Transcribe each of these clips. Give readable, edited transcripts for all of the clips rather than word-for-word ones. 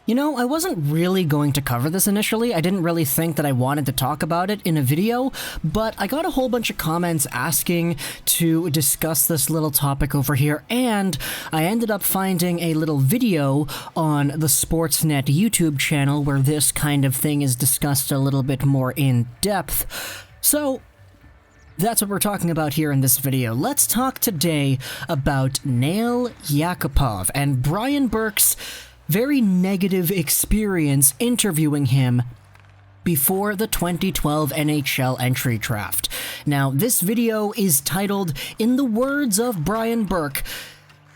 You know, I wasn't really going to cover this initially. I didn't really think that I wanted to talk about it in a video, but I got a whole bunch of comments asking to discuss this little topic over here, and I ended up finding a little video on the Sportsnet YouTube channel where this kind of thing is discussed a little bit more in depth. So that's what we're talking about here in this video. Let's talk today about Nail Yakupov and Brian Burke's very negative experience interviewing him before the 2012 NHL Entry Draft. Now, this video is titled, in the words of Brian Burke,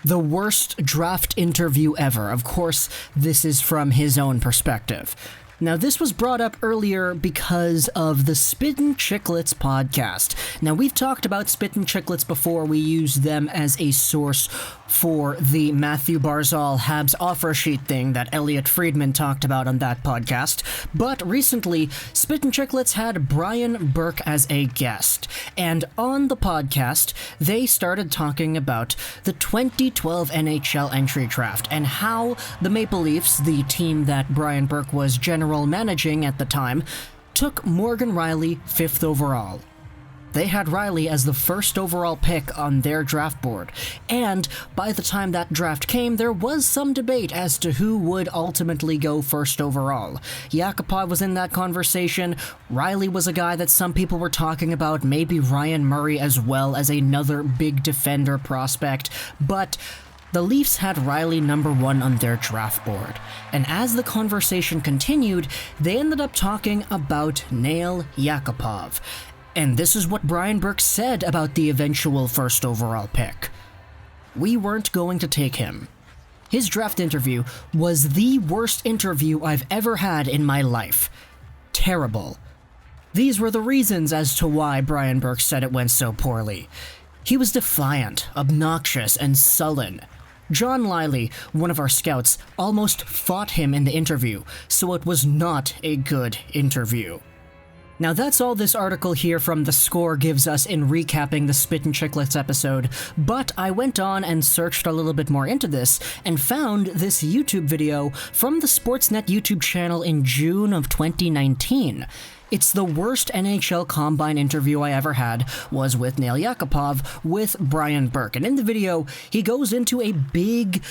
the worst draft interview ever. Of course, this is from his own perspective. Now, this was brought up earlier because of the Spittin Chiclets podcast. Now, we've talked about Spittin Chiclets before. We used them as a source for the Matthew Barzal Habs offer sheet thing that Elliot Friedman talked about on that podcast. But recently, Spittin Chiclets had Brian Burke as a guest. And on the podcast, they started talking about the 2012 NHL Entry Draft and how the Maple Leafs, the team that Brian Burke was general managing at the time, took Morgan Rielly 5th overall. They had Rielly as the first overall pick on their draft board, and by the time that draft came, there was some debate as to who would ultimately go first overall. Yakupov was in that conversation. Rielly was a guy that some people were talking about, maybe Ryan Murray as well as another big defender prospect, but the Leafs had Rielly number 1 on their draft board, and as the conversation continued, they ended up talking about Nail Yakupov. And this is what Brian Burke said about the eventual first overall pick. We weren't going to take him. His draft interview was the worst interview I've ever had in my life. Terrible. These were the reasons as to why Brian Burke said it went so poorly. He was defiant, obnoxious, and sullen. John Liley, one of our scouts, almost fought him in the interview, so it was not a good interview. Now that's all this article here from The Score gives us in recapping the Spittin Chiclets episode, but I went on and searched a little bit more into this and found this YouTube video from the Sportsnet YouTube channel in June of 2019. It's the worst NHL Combine interview I ever had was with Nail Yakupov with Brian Burke, and in the video he goes into a big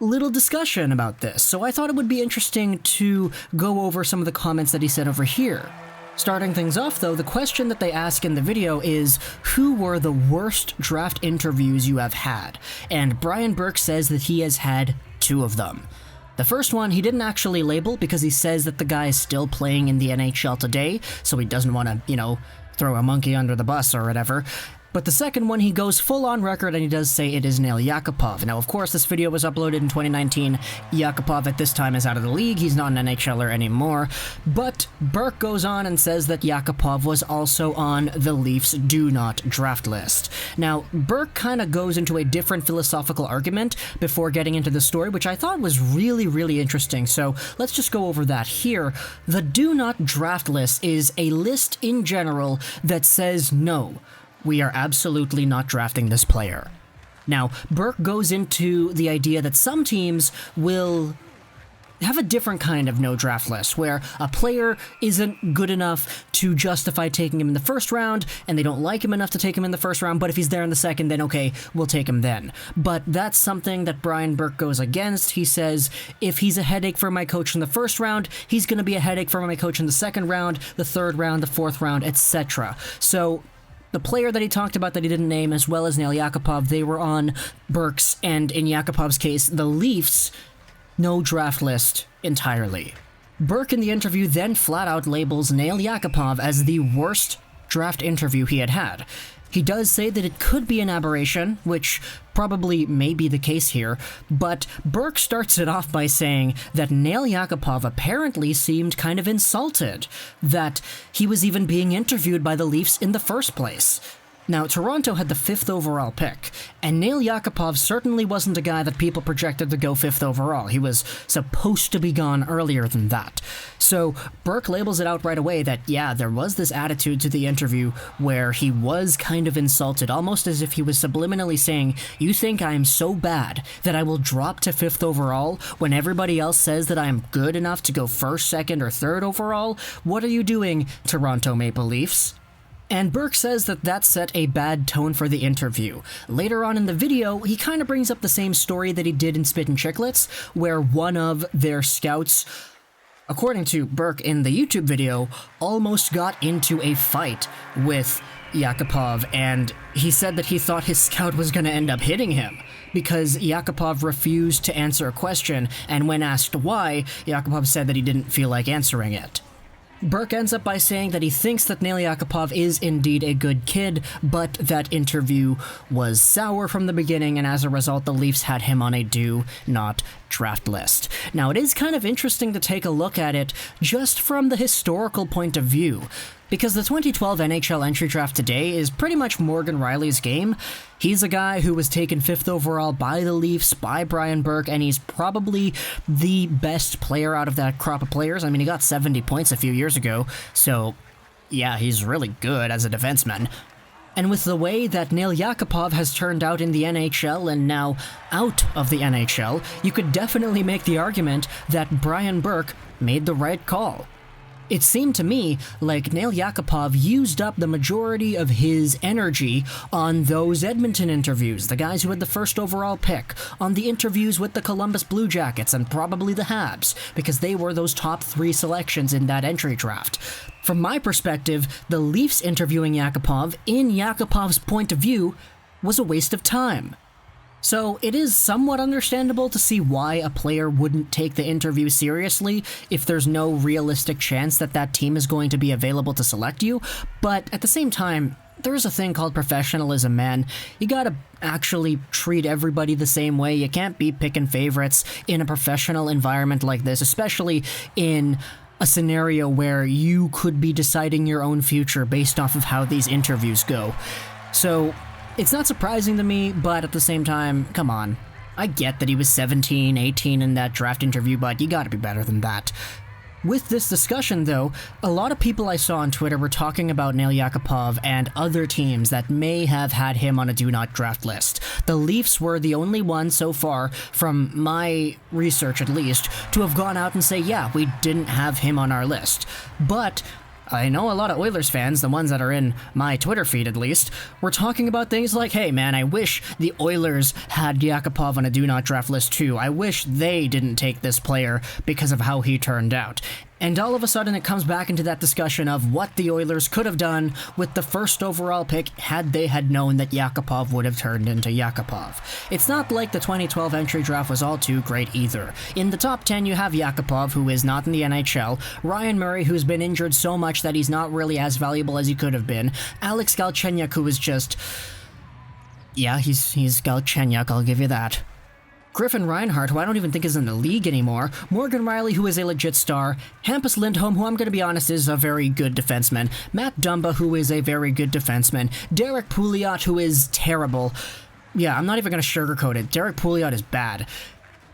little discussion about this, so I thought it would be interesting to go over some of the comments that he said over here. Starting things off, though, the question that they ask in the video is, who were the worst draft interviews you have had? And Brian Burke says that he has had 2 of them. The first one he didn't actually label because he says that the guy is still playing in the NHL today, so he doesn't want to, throw a monkey under the bus or whatever. But the second one, he goes full on record and he does say it is Nail Yakupov. Now, of course, this video was uploaded in 2019. Yakupov at this time is out of the league. He's not an NHLer anymore. But Burke goes on and says that Yakupov was also on the Leafs do not draft list. Now, Burke kind of goes into a different philosophical argument before getting into the story, which I thought was really, really interesting. So let's just go over that here. The do not draft list is a list in general that says no, we are absolutely not drafting this player. Now, Burke goes into the idea that some teams will have a different kind of no draft list, where a player isn't good enough to justify taking him in the first round, and they don't like him enough to take him in the first round, but if he's there in the second, then okay, we'll take him then. But that's something that Brian Burke goes against. He says, if he's a headache for my coach in the first round, he's going to be a headache for my coach in the second round, the third round, the fourth round, etc. So the player that he talked about that he didn't name, as well as Nail Yakupov, they were on Burke's, and in Yakupov's case, the Leafs' no draft list entirely. Burke in the interview then flat out labels Nail Yakupov as the worst draft interview he had had. He does say that it could be an aberration, which probably may be the case here, but Burke starts it off by saying that Nail Yakupov apparently seemed kind of insulted that he was even being interviewed by the Leafs in the first place. Now, Toronto had the 5th overall pick, and Nail Yakupov certainly wasn't a guy that people projected to go 5th overall. He was supposed to be gone earlier than that. So Burke labels it out right away that, yeah, there was this attitude to the interview where he was kind of insulted, almost as if he was subliminally saying, "You think I'm so bad that I will drop to 5th overall when everybody else says that I'm good enough to go 1st, 2nd, or 3rd overall? What are you doing, Toronto Maple Leafs?" And Burke says that that set a bad tone for the interview. Later on in the video, he kind of brings up the same story that he did in Spittin Chiclets, where one of their scouts, according to Burke in the YouTube video, almost got into a fight with Yakupov, and he said that he thought his scout was going to end up hitting him because Yakupov refused to answer a question, and when asked why, Yakupov said that he didn't feel like answering it. Burke ends up by saying that he thinks that Nail Yakupov is indeed a good kid, but that interview was sour from the beginning, and as a result, the Leafs had him on a do not draft list. Now, it is kind of interesting to take a look at it just from the historical point of view, because the 2012 NHL Entry Draft today is pretty much Morgan Rielly's game. He's a guy who was taken 5th overall by the Leafs, by Brian Burke, and he's probably the best player out of that crop of players. I mean, he got 70 points a few years ago, so yeah, he's really good as a defenseman. And with the way that Nail Yakupov has turned out in the NHL and now out of the NHL, you could definitely make the argument that Brian Burke made the right call. It seemed to me like Nail Yakupov used up the majority of his energy on those Edmonton interviews, the guys who had the 1st overall pick, on the interviews with the Columbus Blue Jackets and probably the Habs, because they were those top 3 selections in that entry draft. From my perspective, the Leafs interviewing Yakupov, in Yakupov's point of view, was a waste of time. So it is somewhat understandable to see why a player wouldn't take the interview seriously if there's no realistic chance that that team is going to be available to select you, but at the same time, there's a thing called professionalism, man. You gotta actually treat everybody the same way. You can't be picking favorites in a professional environment like this, especially in a scenario where you could be deciding your own future based off of how these interviews go. So it's not surprising to me, but at the same time, come on. I get that he was 17, 18 in that draft interview, but you gotta be better than that. With this discussion, though, a lot of people I saw on Twitter were talking about Nail Yakupov and other teams that may have had him on a do-not-draft list. The Leafs were the only ones so far, from my research at least, to have gone out and say, yeah, we didn't have him on our list. But I know a lot of Oilers fans, the ones that are in my Twitter feed at least, were talking about things like, hey man, I wish the Oilers had Yakupov on a do-not-draft list too. I wish they didn't take this player because of how he turned out. And all of a sudden it comes back into that discussion of what the Oilers could have done with the 1st overall pick had they had known that Yakupov would have turned into Yakupov. It's not like the 2012 entry draft was all too great either. In the top 10 you have Yakupov, who is not in the NHL, Ryan Murray, who's been injured so much that he's not really as valuable as he could have been, Alex Galchenyuk, who is just... yeah, he's Galchenyuk, I'll give you that. Griffin Reinhart, who I don't even think is in the league anymore, Morgan Rielly, who is a legit star, Hampus Lindholm, who I'm going to be honest is a very good defenseman, Matt Dumba, who is a very good defenseman, Derek Pouliot, who is terrible. Yeah, I'm not even going to sugarcoat it. Derek Pouliot is bad.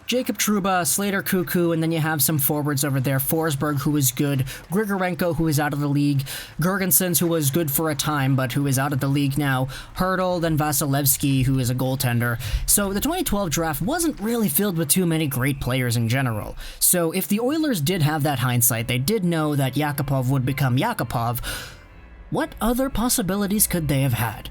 Jacob Trouba, Slater Cuckoo, and then you have some forwards over there. Forsberg, who is good. Grigorenko, who is out of the league. Gergensons, who was good for a time, but who is out of the league now. Hurdle, then Vasilevsky, who is a goaltender. So the 2012 draft wasn't really filled with too many great players in general. So if the Oilers did have that hindsight, they did know that Yakupov would become Yakupov, what other possibilities could they have had?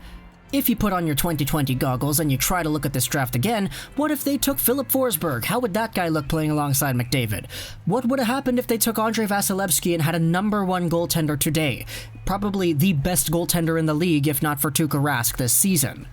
If you put on your 2020 goggles and you try to look at this draft again, what if they took Philip Forsberg? How would that guy look playing alongside McDavid? What would have happened if they took Andrei Vasilevsky and had a number 1 goaltender today? Probably the best goaltender in the league, if not for Tuukka Rask this season.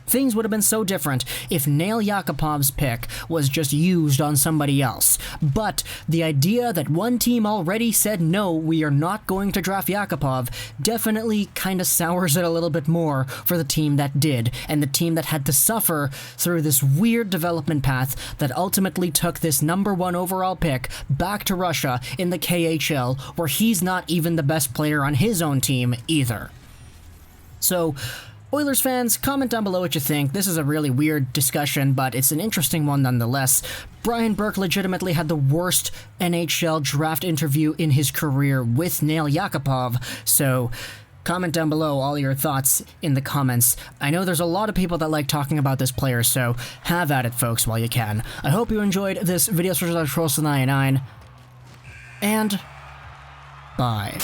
Things would have been so different if Nail Yakupov's pick was just used on somebody else. But the idea that one team already said no, we are not going to draft Yakupov, definitely kind of sours it a little bit more for the team that did, and the team that had to suffer through this weird development path that ultimately took this number 1 overall pick back to Russia in the KHL, where he's not even the best player on his own team either. So Oilers fans, comment down below what you think. This is a really weird discussion, but it's an interesting one nonetheless. Brian Burke legitimately had the worst NHL draft interview in his career with Nail Yakupov, so comment down below all your thoughts in the comments. I know there's a lot of people that like talking about this player, so have at it, folks, while you can. I hope you enjoyed this video. Trolls99, and bye.